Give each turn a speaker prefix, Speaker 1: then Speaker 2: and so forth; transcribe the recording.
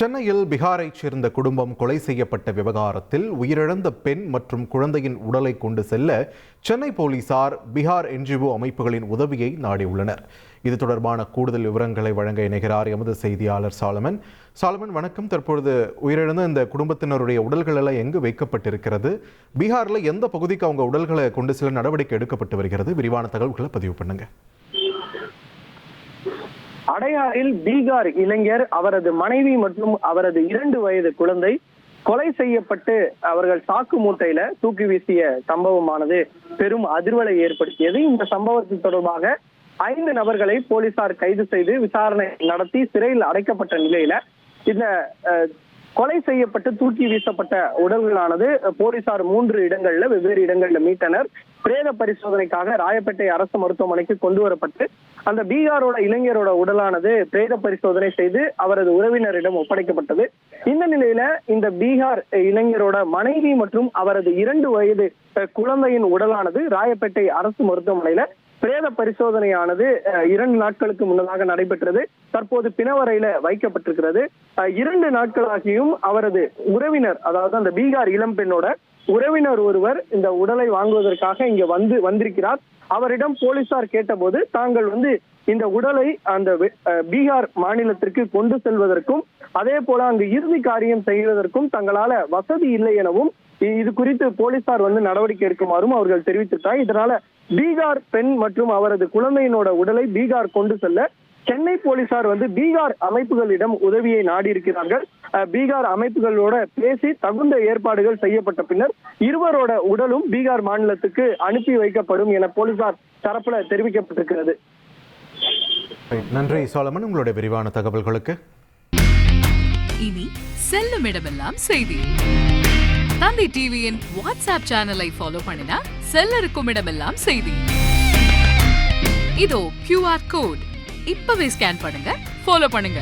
Speaker 1: சென்னையில் பீகாரைச் சேர்ந்த குடும்பம் கொலை செய்யப்பட்ட விவகாரத்தில் உயிரிழந்த பெண் மற்றும் குழந்தையின் உடலை கொண்டு செல்ல சென்னை போலீசார் பீகார் என்ஜிஓ அமைப்புகளின் உதவியை நாடியுள்ளனர். இது தொடர்பான கூடுதல் விவரங்களை வழங்க இணைகிறார் எமது செய்தியாளர் சாலமன். வணக்கம். தற்பொழுது உயிரிழந்த இந்த குடும்பத்தினருடைய உடல்கள் எல்லாம் எங்கு வைக்கப்பட்டிருக்கிறது? பீகாரில் எந்த பகுதிக்கு அவங்க உடல்களை கொண்டு செல்ல நடவடிக்கை எடுக்கப்பட்டு வருகிறது? விரிவான தகவல்களை பதிவு பண்ணுங்க.
Speaker 2: அடையாறில் பீகார் இளைஞர், அவரது மனைவி மற்றும் அவரது 2 வயது குழந்தை கொலை செய்யப்பட்டு அவர்கள் சாக்கு மூட்டையில தூக்கி வீசிய சம்பவமானது பெரும் அதிர்வலை ஏற்படுத்தியது. இந்த சம்பவத்தின் தொடர்பாக 5 நபர்களை போலீசார் கைது செய்து விசாரணை நடத்தி சிறையில் அடைக்கப்பட்ட நிலையில இந்த கொலை செய்யப்பட்டு தூக்கி வீசப்பட்ட உடல்களானது போலீசார் 3 இடங்கள்ல வெவ்வேறு இடங்கள்ல மீட்டனர். பிரேத பரிசோதனைக்காக ராயப்பேட்டை அரசு மருத்துவமனைக்கு கொண்டு வரப்பட்டு அந்த பீகாரோட இளைஞரோட உடலானது பிரேத பரிசோதனை செய்து அவரது உறவினரிடம் ஒப்படைக்கப்பட்டது. இந்த நிலையில இந்த பீகார் இளைஞரோட மனைவி மற்றும் அவரது 2 வயது குழந்தையின் உடலானது ராயப்பேட்டை அரசு மருத்துவமனையில பிரேத பரிசோதனையானது 2 நாட்களுக்கு முன்னதாக நடைபெற்றது. தற்போது பிணவரையில வைக்கப்பட்டிருக்கிறது. 2 நாட்களாகியும் அவரது உறவினர், அதாவது அந்த பீகார் இளம்பெண்ணோட உறவினர் ஒருவர் இந்த உடலை வாங்குவதற்காக இங்க வந்திருக்கிறார். அவரிடம் போலீசார் கேட்டபோது தாங்கள் இந்த உடலை அந்த பீகார் மாநிலத்திற்கு கொண்டு செல்வதற்கும் அதே போல அங்கு இறுதி காரியம் செய்வதற்கும் தங்களால வசதி இல்லை எனவும் இது குறித்து போலீசார் நடவடிக்கை எடுக்குமாறும் அவர்கள் தெரிவித்திருக்காங்க. இதனால பீகார் பெண் மற்றும் அவரது குழந்தையினோட உடலை பீகார் கொண்டு செல்ல சென்னை போலீசார் பீகார் அமைப்புகளிடம் உதவியை நாடி இருக்கிறார்கள். பீகார் அமைப்புகளோட பேசி தகுந்த ஏற்பாடுகள் செய்யப்பட்ட பின்னர் இருவரோட உடலும் பீகார் மாநிலத்துக்கு அனுப்பி வைக்கப்படும் என போலீசார் தரப்புல தெரிவிக்கப்பட்டிருக்கிறது.
Speaker 1: நன்றி சாலமன், உங்களுடைய விரிவான தகவல்களுக்கு.
Speaker 3: இனி செல்லும் இடமெல்லாம் செய்தி. தந்தை டிவியின் வாட்ஸ்அப் சேனலை ஃபாலோ பண்ணினா செல்ல இருக்கும் இடமெல்லாம் செய்தி. இதோ QR கோட் இப்பவே ஸ்கேன் பண்ணுங்க, ஃபாலோ பண்ணுங்க.